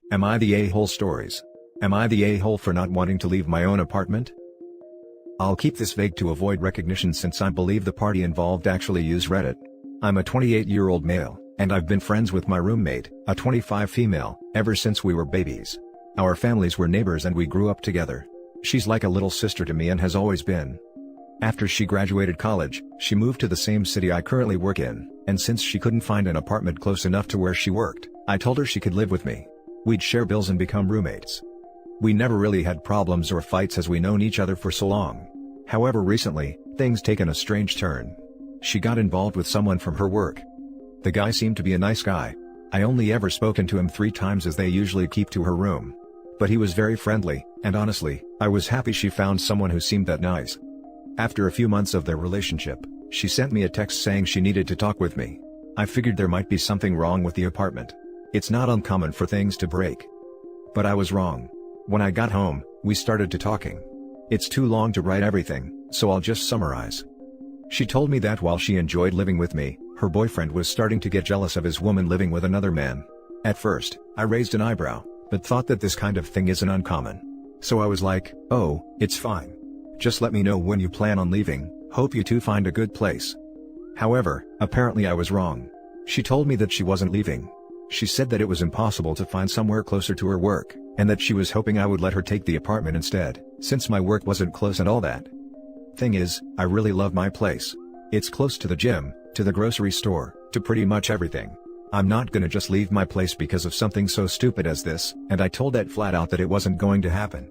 Am I the a-hole stories? Am I the a-hole for not wanting to leave my own apartment? I'll keep this vague to avoid recognition since I believe the party involved actually use Reddit. I'm a 28-year-old male, and I've been friends with my roommate, a 25 female, ever since we were babies. Our families were neighbors and we grew up together. She's like a little sister to me and has always been. After she graduated college, she moved to the same city I currently work in, and since she couldn't find an apartment close enough to where she worked, I told her she could live with me. We'd share bills and become roommates. We never really had problems or fights as we known each other for so long. However, recently, things taken a strange turn. She got involved with someone from her work. The guy seemed to be a nice guy. I only ever spoken to him 3 times as they usually keep to her room. But he was very friendly, and honestly, I was happy she found someone who seemed that nice. After a few months of their relationship, she sent me a text saying she needed to talk with me. I figured there might be something wrong with the apartment. It's not uncommon for things to break. But I was wrong. When I got home, we started to talking. It's too long to write everything, so I'll just summarize. She told me that while she enjoyed living with me, her boyfriend was starting to get jealous of his woman living with another man. At first, I raised an eyebrow, but thought that this kind of thing isn't uncommon. So I was like, oh, it's fine. Just let me know when you plan on leaving, hope you two find a good place. However, apparently I was wrong. She told me that she wasn't leaving. She said that it was impossible to find somewhere closer to her work, and that she was hoping I would let her take the apartment instead, since my work wasn't close and all that. Thing is, I really love my place. It's close to the gym, to the grocery store, to pretty much everything. I'm not gonna just leave my place because of something so stupid as this, and I told that flat out that it wasn't going to happen.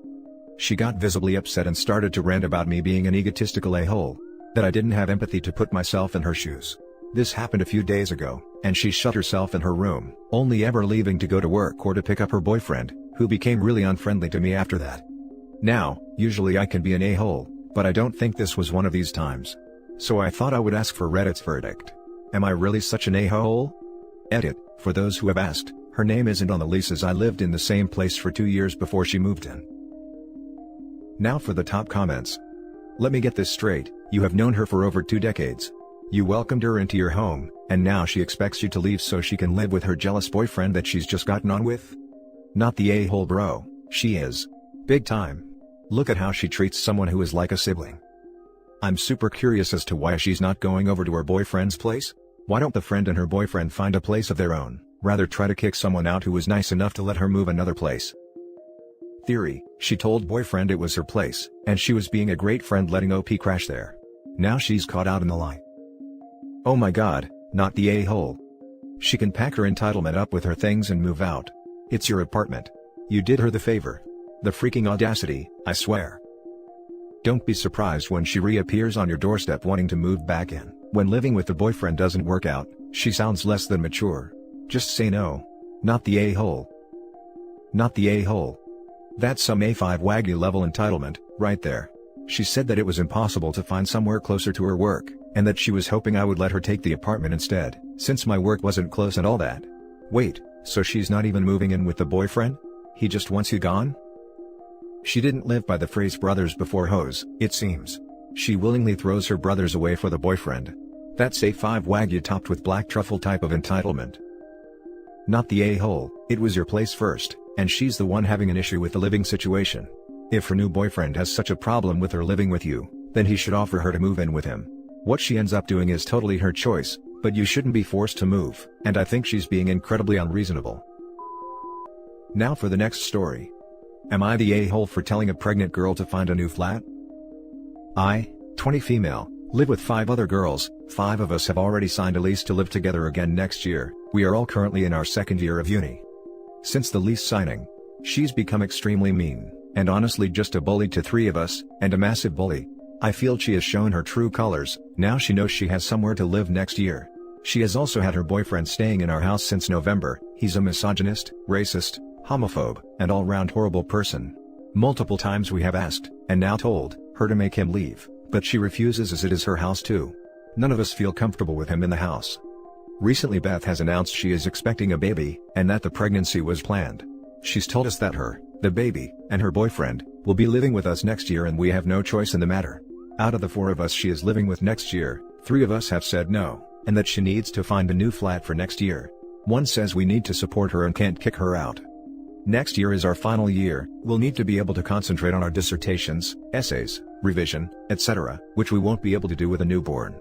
She got visibly upset and started to rant about me being an egotistical a-hole. That I didn't have empathy to put myself in her shoes. This happened a few days ago, and she shut herself in her room, only ever leaving to go to work or to pick up her boyfriend, who became really unfriendly to me after that. Now, usually I can be an a-hole, but I don't think this was one of these times. So I thought I would ask for Reddit's verdict. Am I really such an a-hole? Edit, for those who have asked, her name isn't on the lease as I lived in the same place for 2 years before she moved in. Now for the top comments. Let me get this straight, you have known her for over 2 decades. You welcomed her into your home, and now she expects you to leave so she can live with her jealous boyfriend that she's just gotten on with? Not the a-hole bro, she is. Big time. Look at how she treats someone who is like a sibling. I'm super curious as to why she's not going over to her boyfriend's place. Why don't the friend and her boyfriend find a place of their own, rather try to kick someone out who was nice enough to let her move another place? Theory, she told boyfriend it was her place, and she was being a great friend letting OP crash there. Now she's caught out in the lie. Oh my god, not the a-hole. She can pack her entitlement up with her things and move out. It's your apartment. You did her the favor. The freaking audacity, I swear. Don't be surprised when she reappears on your doorstep wanting to move back in. When living with the boyfriend doesn't work out, she sounds less than mature. Just say no. Not the a-hole. Not the a-hole. That's some A5 Wagyu level entitlement, right there. She said that it was impossible to find somewhere closer to her work, and that she was hoping I would let her take the apartment instead, since my work wasn't close and all that. Wait, so she's not even moving in with the boyfriend? He just wants you gone? She didn't live by the phrase brothers before hoes, it seems. She willingly throws her brothers away for the boyfriend. That's A5 Wagyu topped with black truffle type of entitlement. Not the a-hole, it was your place first, and she's the one having an issue with the living situation. If her new boyfriend has such a problem with her living with you, then he should offer her to move in with him. What she ends up doing is totally her choice, but you shouldn't be forced to move, and I think she's being incredibly unreasonable. Now for the next story. Am I the a-hole for telling a pregnant girl to find a new flat? I, 20 female, live with 5 other girls. 5 of us have already signed a lease to live together again next year. We are all currently in our 2nd year of uni. Since the lease signing, she's become extremely mean, and honestly just a bully to 3 of us, and a massive bully. I feel she has shown her true colors. Now she knows she has somewhere to live next year. She has also had her boyfriend staying in our house since November. He's a misogynist, racist, homophobe, and all-round horrible person. Multiple times we have asked, and now told, her to make him leave, but she refuses as it is her house too. None of us feel comfortable with him in the house. Recently Beth has announced she is expecting a baby, and that the pregnancy was planned. She's told us that her, the baby, and her boyfriend, will be living with us next year and we have no choice in the matter. Out of the 4 of us she is living with next year, 3 of us have said no, and that she needs to find a new flat for next year. One says we need to support her and can't kick her out. Next year is our final year, we'll need to be able to concentrate on our dissertations, essays, revision, etc., which we won't be able to do with a newborn.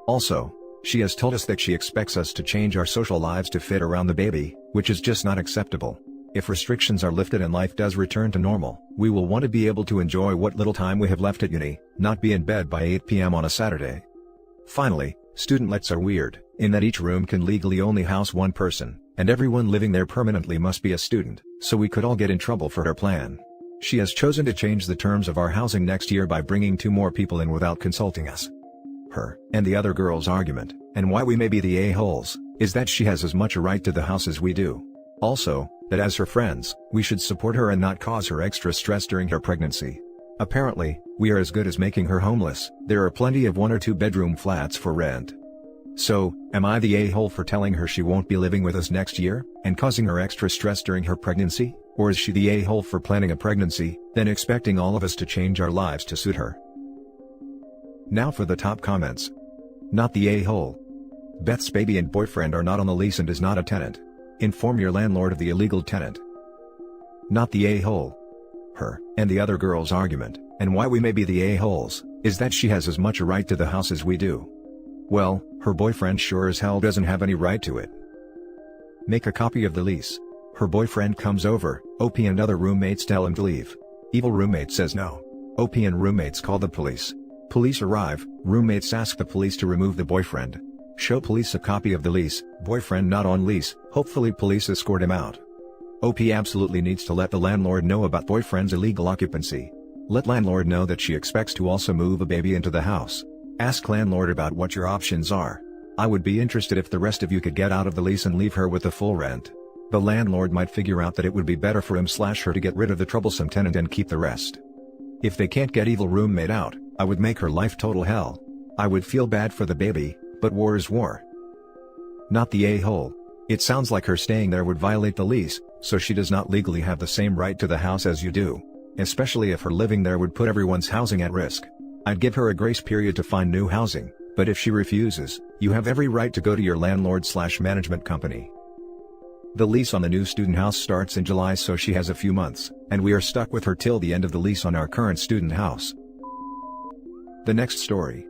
Also, she has told us that she expects us to change our social lives to fit around the baby, which is just not acceptable. If restrictions are lifted and life does return to normal, we will want to be able to enjoy what little time we have left at uni, not be in bed by 8 p.m. on a Saturday. Finally, student-lets are weird, in that each room can legally only house one person, and everyone living there permanently must be a student, so we could all get in trouble for her plan. She has chosen to change the terms of our housing next year by bringing 2 more people in without consulting us. Her and the other girl's argument, and why we may be the a-holes, is that she has as much a right to the house as we do. Also, that as her friends, we should support her and not cause her extra stress during her pregnancy. Apparently, we are as good as making her homeless. There are plenty of 1 or 2 bedroom flats for rent. So, am I the a-hole for telling her she won't be living with us next year, and causing her extra stress during her pregnancy? Or is she the a-hole for planning a pregnancy, then expecting all of us to change our lives to suit her? Now for the top comments. Not the a-hole. Beth's baby and boyfriend are not on the lease and is not a tenant. Inform your landlord of the illegal tenant. Not the a-hole. Her and the other girl's argument, and why we may be the a-holes, is that she has as much a right to the house as we do. Well, her boyfriend sure as hell doesn't have any right to it. Make a copy of the lease. Her boyfriend comes over, OP and other roommates tell him to leave. Evil roommate says no. OP and roommates call the police. Police arrive, roommates ask the police to remove the boyfriend. Show police a copy of the lease, boyfriend not on lease, hopefully police escort him out. OP absolutely needs to let the landlord know about boyfriend's illegal occupancy. Let landlord know that she expects to also move a baby into the house. Ask landlord about what your options are. I would be interested if the rest of you could get out of the lease and leave her with the full rent. The landlord might figure out that it would be better for him/her to get rid of the troublesome tenant and keep the rest. If they can't get evil roommate out, I would make her life total hell. I would feel bad for the baby, but war is war. Not the a-hole. It sounds like her staying there would violate the lease, so she does not legally have the same right to the house as you do. Especially if her living there would put everyone's housing at risk. I'd give her a grace period to find new housing, but if she refuses, you have every right to go to your landlord/management company. The lease on the new student house starts in July, so she has a few months, and we are stuck with her till the end of the lease on our current student house. The next story.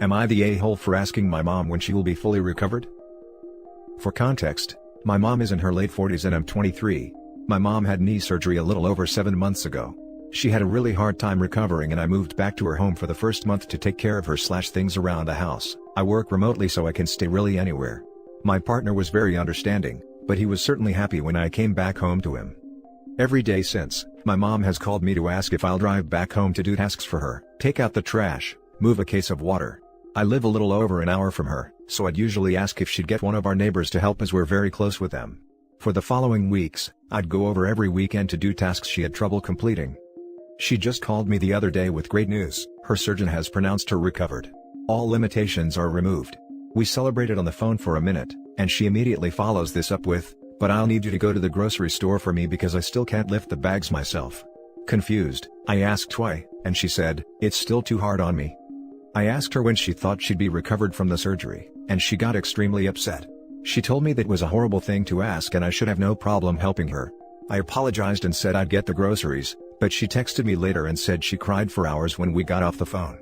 Am I the a-hole for asking my mom when she will be fully recovered? For context, my mom is in her late 40s and I'm 23. My mom had knee surgery a little over 7 months ago. She had a really hard time recovering and I moved back to her home for the first month to take care of her/things around the house. I work remotely so I can stay really anywhere. My partner was very understanding, but he was certainly happy when I came back home to him. Every day since, my mom has called me to ask if I'll drive back home to do tasks for her, take out the trash, move a case of water. I live a little over an hour from her, so I'd usually ask if she'd get one of our neighbors to help as we're very close with them. For the following weeks, I'd go over every weekend to do tasks she had trouble completing. She just called me the other day with great news. Her surgeon has pronounced her recovered. All limitations are removed. We celebrated on the phone for a minute, and she immediately follows this up with, "But I'll need you to go to the grocery store for me because I still can't lift the bags myself." Confused, I asked why, and she said, "It's still too hard on me." I asked her when she thought she'd be recovered from the surgery, and she got extremely upset. She told me that was a horrible thing to ask and I should have no problem helping her. I apologized and said I'd get the groceries, but she texted me later and said she cried for hours when we got off the phone.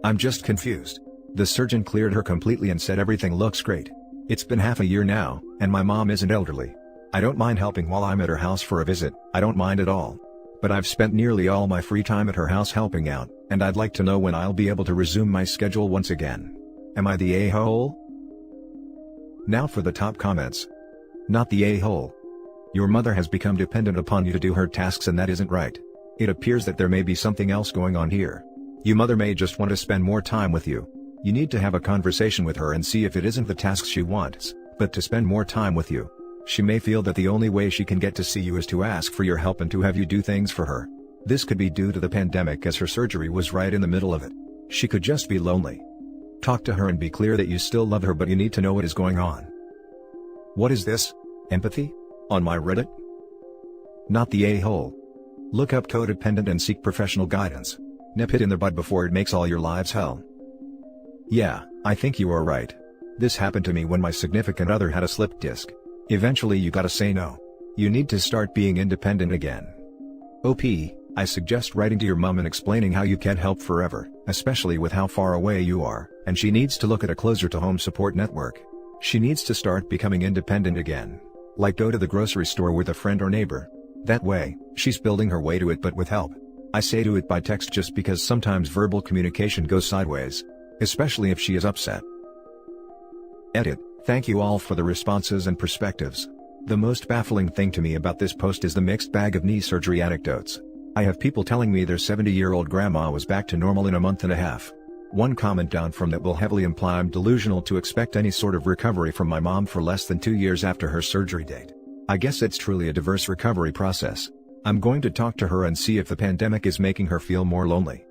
I'm just confused. The surgeon cleared her completely and said everything looks great. It's been half a year now, and my mom isn't elderly. I don't mind helping while I'm at her house for a visit, I don't mind at all. But I've spent nearly all my free time at her house helping out, and I'd like to know when I'll be able to resume my schedule once again. Am I the a-hole? Now for the top comments. Not the a-hole. Your mother has become dependent upon you to do her tasks and that isn't right. It appears that there may be something else going on here. Your mother may just want to spend more time with you. You need to have a conversation with her and see if it isn't the tasks she wants, but to spend more time with you. She may feel that the only way she can get to see you is to ask for your help and to have you do things for her. This could be due to the pandemic as her surgery was right in the middle of it. She could just be lonely. Talk to her and be clear that you still love her but you need to know what is going on. What is this? Empathy? On my Reddit? Not the a-hole. Look up codependent and seek professional guidance. Nip it in the bud before it makes all your lives hell. Yeah, I think you are right. This happened to me when my significant other had a slip disc. Eventually you gotta say no. You need to start being independent again. OP, I suggest writing to your mom and explaining how you can't help forever, especially with how far away you are, and she needs to look at a closer to home support network. She needs to start becoming independent again. Like go to the grocery store with a friend or neighbor. That way, she's building her way to it but with help. I say do it by text just because sometimes verbal communication goes sideways. Especially if she is upset. Edit. Thank you all for the responses and perspectives. The most baffling thing to me about this post is the mixed bag of knee surgery anecdotes. I have people telling me their 70-year-old grandma was back to normal in a month and a half. One comment down from that will heavily imply I'm delusional to expect any sort of recovery from my mom for less than 2 years after her surgery date. I guess it's truly a diverse recovery process. I'm going to talk to her and see if the pandemic is making her feel more lonely.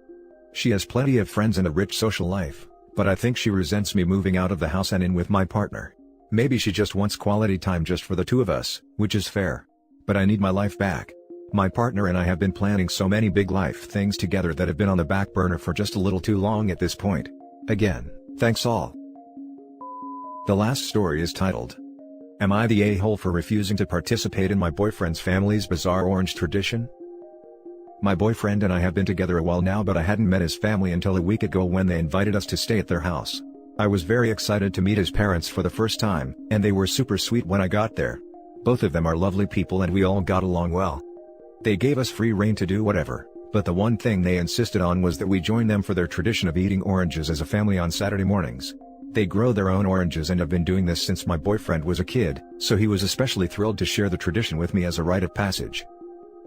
She has plenty of friends and a rich social life, but I think she resents me moving out of the house and in with my partner. Maybe she just wants quality time just for the two of us, which is fair. But I need my life back. My partner and I have been planning so many big life things together that have been on the back burner for just a little too long at this point. Again, thanks all. The last story is titled, Am I the a-hole for refusing to participate in my boyfriend's family's bizarre orange tradition? My boyfriend and I have been together a while now, but I hadn't met his family until a week ago when they invited us to stay at their house. I was very excited to meet his parents for the first time, and they were super sweet when I got there. Both of them are lovely people and we all got along well. They gave us free rein to do whatever, but the one thing they insisted on was that we join them for their tradition of eating oranges as a family on Saturday mornings. They grow their own oranges and have been doing this since my boyfriend was a kid, so he was especially thrilled to share the tradition with me as a rite of passage.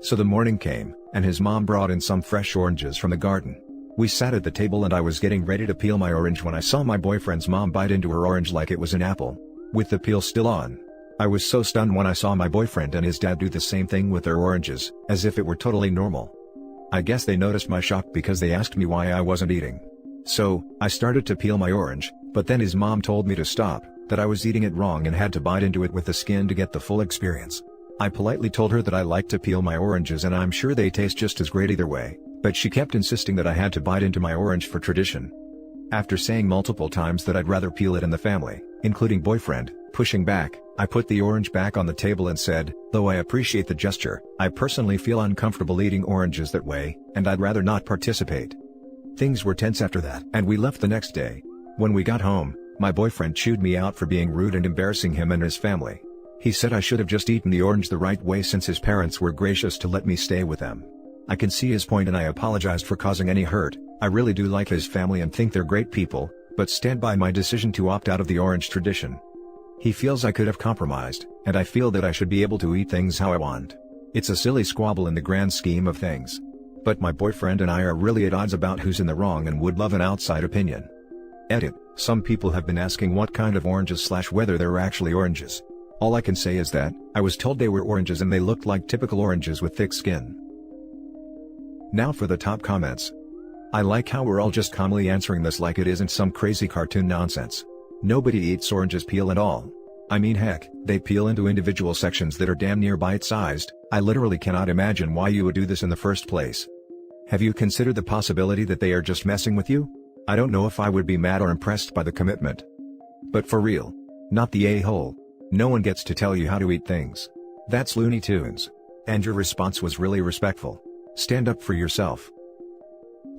So the morning came, and his mom brought in some fresh oranges from the garden. We sat at the table and I was getting ready to peel my orange when I saw my boyfriend's mom bite into her orange like it was an apple, with the peel still on. I was so stunned when I saw my boyfriend and his dad do the same thing with their oranges, as if it were totally normal. I guess they noticed my shock because they asked me why I wasn't eating. So, I started to peel my orange, but then his mom told me to stop, that I was eating it wrong and had to bite into it with the skin to get the full experience. I politely told her that I like to peel my oranges and I'm sure they taste just as great either way, but she kept insisting that I had to bite into my orange for tradition. After saying multiple times that I'd rather peel it in the family, including boyfriend, pushing back, I put the orange back on the table and said, though I appreciate the gesture, I personally feel uncomfortable eating oranges that way, and I'd rather not participate. Things were tense after that, and we left the next day. When we got home, my boyfriend chewed me out for being rude and embarrassing him and his family. He said I should have just eaten the orange the right way since his parents were gracious to let me stay with them. I can see his point and I apologized for causing any hurt. I really do like his family and think they're great people, but stand by my decision to opt out of the orange tradition. He feels I could have compromised, and I feel that I should be able to eat things how I want. It's a silly squabble in the grand scheme of things. But my boyfriend and I are really at odds about who's in the wrong and would love an outside opinion. Edit. Some people have been asking what kind of oranges / whether they're actually oranges. All I can say is that, I was told they were oranges and they looked like typical oranges with thick skin. Now for the top comments. I like how we're all just calmly answering this like it isn't some crazy cartoon nonsense. Nobody eats oranges peel at all. I mean heck, they peel into individual sections that are damn near bite-sized. I literally cannot imagine why you would do this in the first place. Have you considered the possibility that they are just messing with you? I don't know if I would be mad or impressed by the commitment. But for real. Not the a-hole. No one gets to tell you how to eat things. That's Looney Tunes. And your response was really respectful. Stand up for yourself.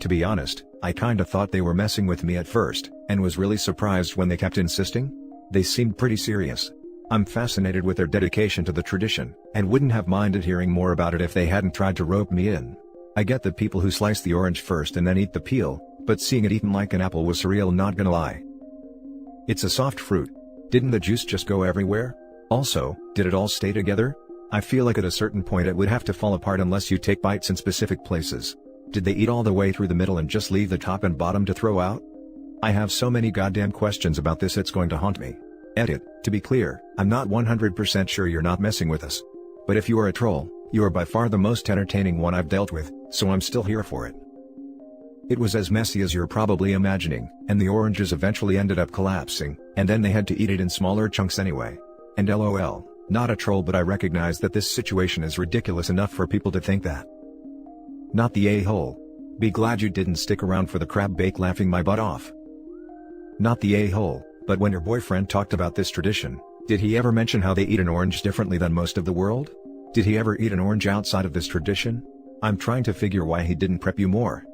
To be honest, I kinda thought they were messing with me at first, and was really surprised when they kept insisting. They seemed pretty serious. I'm fascinated with their dedication to the tradition, and wouldn't have minded hearing more about it if they hadn't tried to rope me in. I get the people who slice the orange first and then eat the peel, but seeing it eaten like an apple was surreal, not gonna lie. It's a soft fruit. Didn't the juice just go everywhere? Also, did it all stay together? I feel like at a certain point it would have to fall apart unless you take bites in specific places. Did they eat all the way through the middle and just leave the top and bottom to throw out? I have so many goddamn questions about this, it's going to haunt me. Edit. To be clear, I'm not 100% sure you're not messing with us. But if you are a troll, you are by far the most entertaining one I've dealt with, so I'm still here for it. It was as messy as you're probably imagining, and the oranges eventually ended up collapsing, and then they had to eat it in smaller chunks anyway. And LOL, not a troll, but I recognize that this situation is ridiculous enough for people to think that. Not the a-hole. Be glad you didn't stick around for the crab bake laughing my butt off. Not the a-hole, but when your boyfriend talked about this tradition, did he ever mention how they eat an orange differently than most of the world? Did he ever eat an orange outside of this tradition? I'm trying to figure why he didn't prep you more.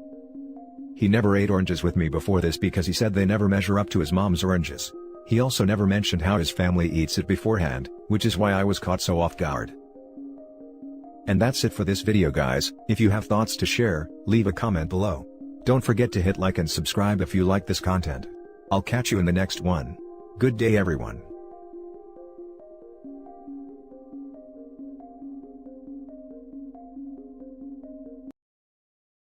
He never ate oranges with me before this because he said they never measure up to his mom's oranges. He also never mentioned how his family eats it beforehand, which is why I was caught so off guard. And that's it for this video guys. If you have thoughts to share, leave a comment below. Don't forget to hit like and subscribe if you like this content. I'll catch you in the next one. Good day everyone.